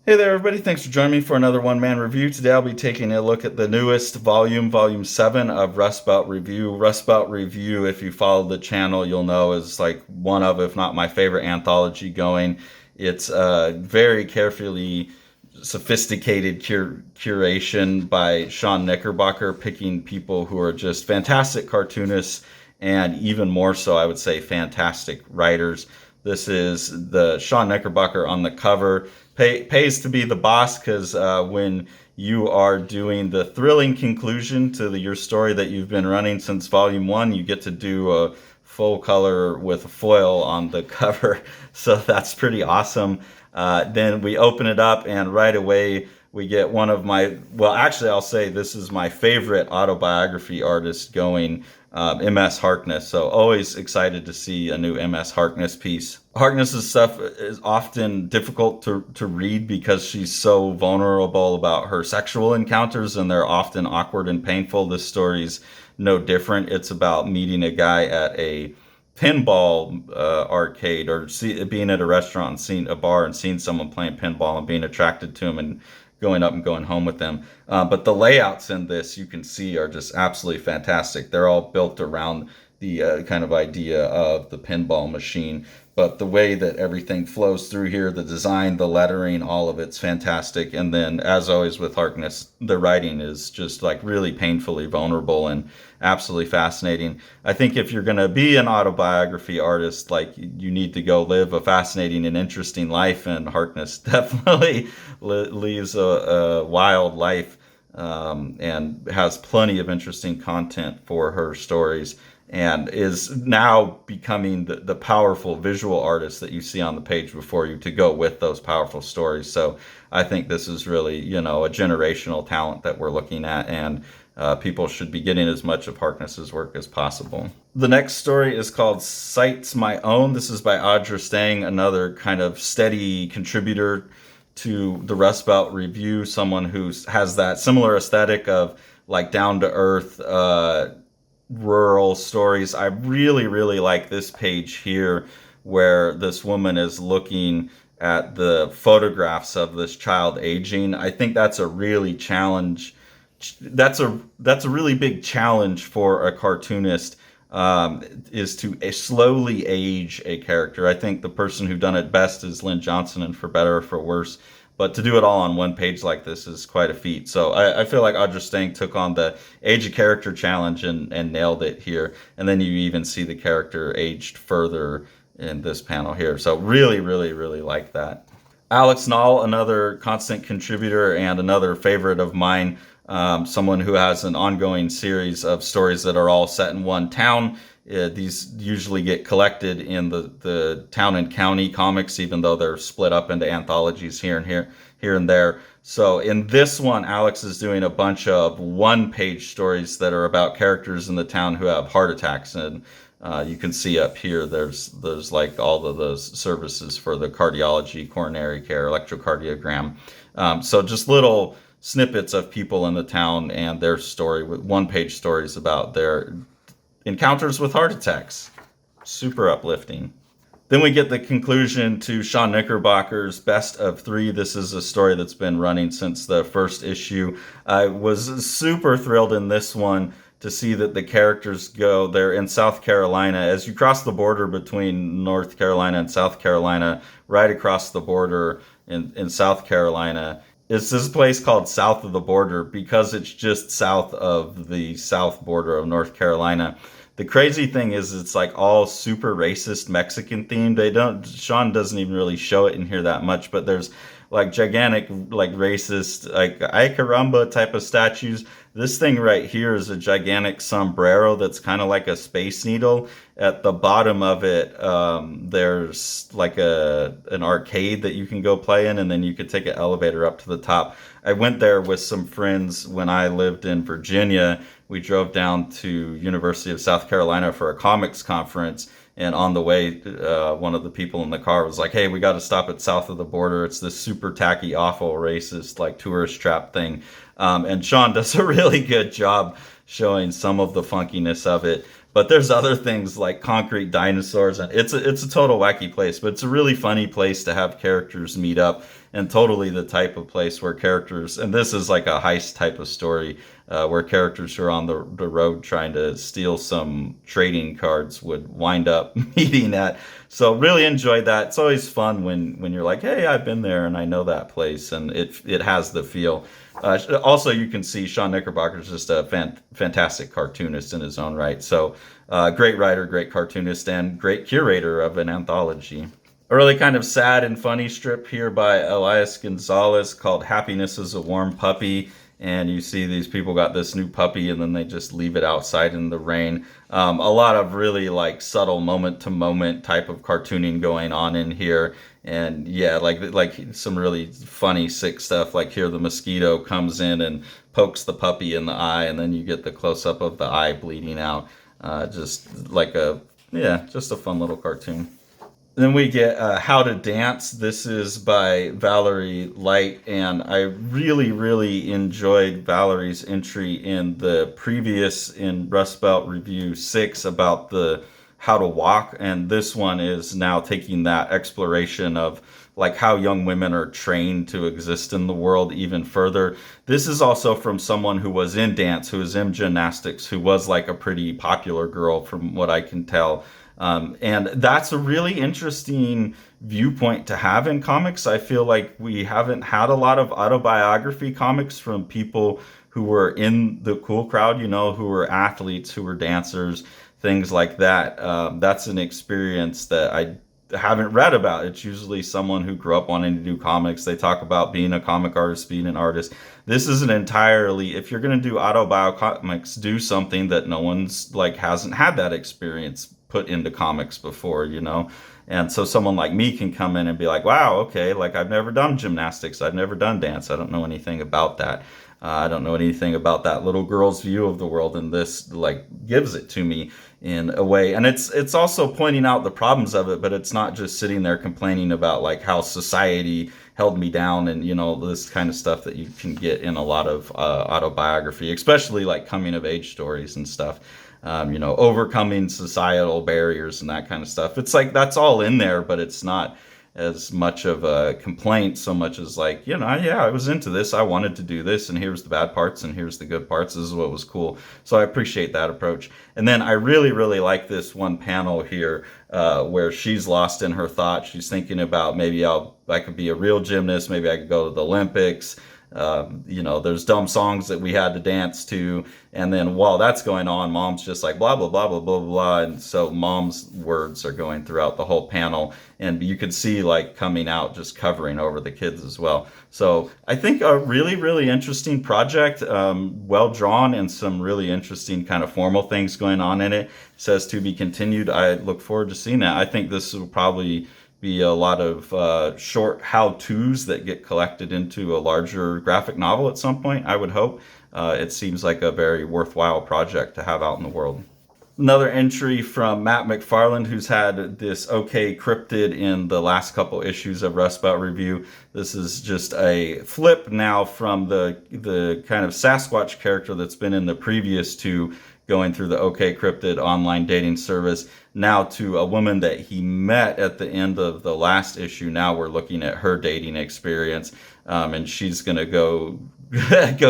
Hey there, everybody. Thanks for joining me for another one-man review. Today I'll be taking a look at the newest volume, Volume 7 of Rust Belt Review. Rust Belt Review, if you follow the channel, you'll know is like one of, if not my favorite anthology going. It's very carefully sophisticated curation by Sean Knickerbocker, picking people who are just fantastic cartoonists and even more so, I would say, fantastic writers. This is the Sean Knickerbocker on the cover. Pays to be the boss because when you are doing the thrilling conclusion to your story that you've been running since Volume 1, you get to do a full color with a foil on the cover. So that's pretty awesome. Then we open it up and right away we get one of my, well, actually I'll say this is my favorite autobiography artist going, MS Harkness. So always excited to see a new MS Harkness piece. Harkness's stuff is often difficult to read because she's so vulnerable about her sexual encounters, and they're often awkward and painful. This story's no different. It's about meeting a guy at a pinball arcade, or being at a restaurant and seeing a bar and seeing someone playing pinball and being attracted to him and going up and going home with them. But the layouts in this, you can see, are just absolutely fantastic. They're all built around the kind of idea of the pinball machine. But the way that everything flows through here, the design, the lettering, all of it's fantastic. And then, as always with Harkness, the writing is just like really painfully vulnerable and absolutely fascinating. I think if you're going to be an autobiography artist, like, you need to go live a fascinating and interesting life. And Harkness definitely leaves a wild life, and has plenty of interesting content for her stories, and is now becoming the powerful visual artist that you see on the page before you to go with those powerful stories. So I think this is really, a generational talent that we're looking at, and people should be getting as much of Harkness's work as possible. The next story is called Sights My Own. This is by Audra Stang, another kind of steady contributor to the Rust Belt Review, someone who has that similar aesthetic of like down-to-earth, rural stories. I really, really like this page here where this woman is looking at the photographs of this child aging. I think that's a really challenge. That's a really big challenge for a cartoonist, is to slowly age a character. I think the person who done it best is Lynn Johnson, and for better or for worse. But to do it all on one page like this is quite a feat. So I feel like Audra Stang took on the age a character challenge and nailed it here. And then you even see the character aged further in this panel here. So really, really, really like that. Alex Nall, another constant contributor and another favorite of mine. Someone who has an ongoing series of stories that are all set in one town. These usually get collected in the town and county comics, even though they're split up into anthologies here and there. So in this one, Alex is doing a bunch of one-page stories that are about characters in the town who have heart attacks, and you can see up here there's like all of those services for the cardiology, coronary care, electrocardiogram. So just little snippets of people in the town and their story, with one-page stories about their encounters with heart attacks. Super uplifting. Then we get the conclusion to Sean Knickerbocker's Best of 3. This is a story that's been running since the first issue. I was super thrilled in this one to see that the characters they're in South Carolina. As you cross the border between North Carolina and South Carolina, right across the border in South Carolina, it's this place called South of the Border because it's just south of the south border of North Carolina. The crazy thing is it's like all super racist Mexican themed. Sean doesn't even really show it in here that much, but there's like gigantic, like racist, like ay caramba type of statues. This thing right here is a gigantic sombrero that's kind of like a space needle. At the bottom of it, there's like an arcade that you can go play in, and then you could take an elevator up to the top. I went there with some friends when I lived in Virginia. We drove down to University of South Carolina for a comics conference, and on the way, one of the people in the car was like, hey, we got to stop at South of the Border. It's this super tacky, awful, racist, like tourist trap thing. And Sean does a really good job showing some of the funkiness of it. But there's other things like concrete dinosaurs, and it's a total wacky place. But it's a really funny place to have characters meet up, and totally the type of place where characters, and this is like a heist type of story, where characters who are on the road trying to steal some trading cards would wind up meeting at. So really enjoyed that. It's always fun when you're like, hey, I've been there and I know that place, and it has the feel. Also, you can see Sean Knickerbocker is just a fantastic cartoonist in his own right. So great writer, great cartoonist, and great curator of an anthology. A really kind of sad and funny strip here by Elias Gonzalez called Happiness is a Warm Puppy. And you see these people got this new puppy and then they just leave it outside in the rain. A lot of really like subtle moment to moment type of cartooning going on in here. And yeah, like some really funny sick stuff. Like here the mosquito comes in and pokes the puppy in the eye, and then you get the close up of the eye bleeding out. Just like just a fun little cartoon. Then we get How to Dance. This is by Valerie Light, and I really, really enjoyed Valerie's entry in the previous, in Rust Belt Review 6, about the how to walk, and this one is now taking that exploration of like how young women are trained to exist in the world even further. This is also from someone who was in dance, who was in gymnastics, who was like a pretty popular girl from what I can tell. And that's a really interesting viewpoint to have in comics. I feel like we haven't had a lot of autobiography comics from people who were in the cool crowd, who were athletes, who were dancers, things like that. That's an experience that I haven't read about. It's usually someone who grew up wanting to do comics. They talk about being a comic artist, being an artist. This is an entirely, if you're going to do autobiocomics, do something that no one's hasn't had that experience put into comics before, And so someone like me can come in and be like, wow, okay, I've never done gymnastics. I've never done dance. I don't know anything about that. I don't know anything about that little girl's view of the world, and this gives it to me in a way. And it's also pointing out the problems of it, but it's not just sitting there complaining about how society held me down and this kind of stuff that you can get in a lot of autobiography, especially coming of age stories and stuff. Overcoming societal barriers and that kind of stuff. It's that's all in there, but it's not as much of a complaint so much as I was into this, I wanted to do this, and here's the bad parts and here's the good parts. This is what was cool. So I appreciate that approach. And then I really, really like this one panel here where she's lost in her thoughts. She's thinking about maybe I could be a real gymnast, maybe I could go to the Olympics. There's dumb songs that we had to dance to, and then while that's going on, mom's just blah blah blah blah blah blah, and so mom's words are going throughout the whole panel, and you could see coming out, just covering over the kids as well. So I think a really, really interesting project, well drawn, and some really interesting kind of formal things going on in it. It says to be continued. I look forward to seeing that. I think this will probably be a lot of short how-tos that get collected into a larger graphic novel at some point, I would hope. It seems like a very worthwhile project to have out in the world. Another entry from Matt MacFarland, who's had this OK Cryptid in the last couple issues of Rust Belt Review. This is just a flip now from the kind of Sasquatch character that's been in the previous two, going through the OK Cryptid online dating service, now to a woman that he met at the end of the last issue. Now we're looking at her dating experience, and she's going to go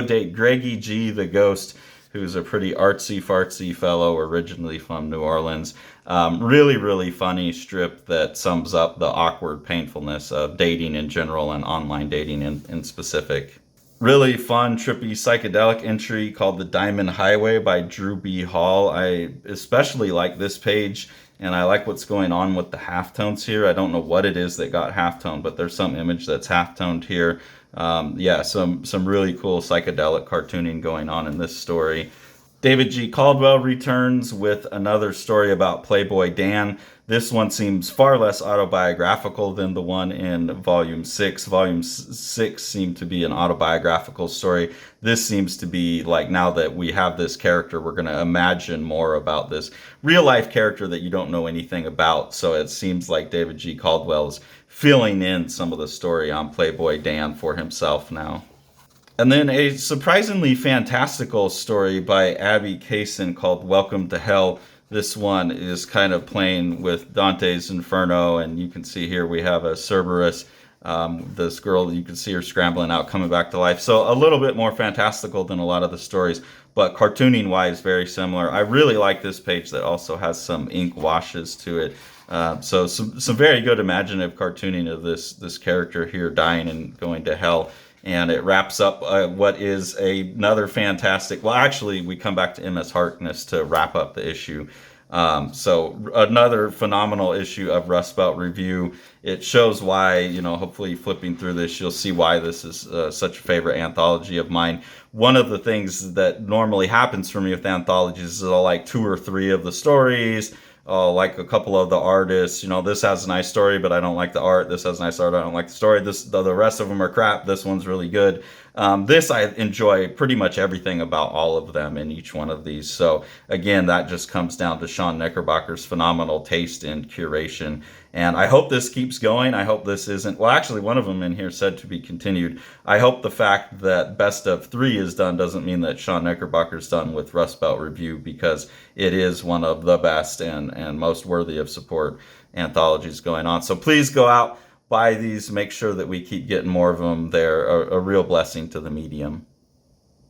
date Greggy G, the ghost, who's a pretty artsy-fartsy fellow, originally from New Orleans. Really, really funny strip that sums up the awkward painfulness of dating in general and online dating in specific. Really fun, trippy, psychedelic entry called The Diamond Highway by Drew B. Hall. I especially like this page, and I like what's going on with the halftones here. I don't know what it is that got halftoned, but there's some image that's halftoned here. Some really cool psychedelic cartooning going on in this story. David G. Caldwell returns with another story about Playboy Dan. This one seems far less autobiographical than the one in Volume 6. Volume 6 seemed to be an autobiographical story. This seems to be now that we have this character, we're going to imagine more about this real-life character that you don't know anything about. So it seems like David G. Caldwell is filling in some of the story on Playboy Dan for himself now. And then a surprisingly fantastical story by Abby Kacen called Welcome to Hell. This one is kind of playing with Dante's Inferno, and you can see here we have a Cerberus. This girl, you can see her scrambling out, coming back to life. So a little bit more fantastical than a lot of the stories, but cartooning wise, very similar. I really like this page that also has some ink washes to it. So some very good imaginative cartooning of this character here dying and going to hell. And it wraps up what is another fantastic. Well, actually, we come back to MS Harkness to wrap up the issue. So another phenomenal issue of Rust Belt Review. It shows why, hopefully flipping through this, you'll see why this is such a favorite anthology of mine. One of the things that normally happens for me with anthologies is I'll like 2 or 3 of the stories. Like a couple of the artists, this has a nice story, but I don't like the art. This has a nice art, I don't like the story. The rest of them are crap. This one's really good. This, I enjoy pretty much everything about all of them in each one of these. So again, that just comes down to Sean Knickerbocker's phenomenal taste and curation. And I hope this keeps going. I hope this isn't, well, actually one of them in here said to be continued. I hope the fact that Best of 3 is done doesn't mean that Sean Knickerbocker's done with Rust Belt Review, because it is one of the best and most worthy of support anthologies going on. So please go out, buy these, make sure that we keep getting more of them. They're a real blessing to the medium.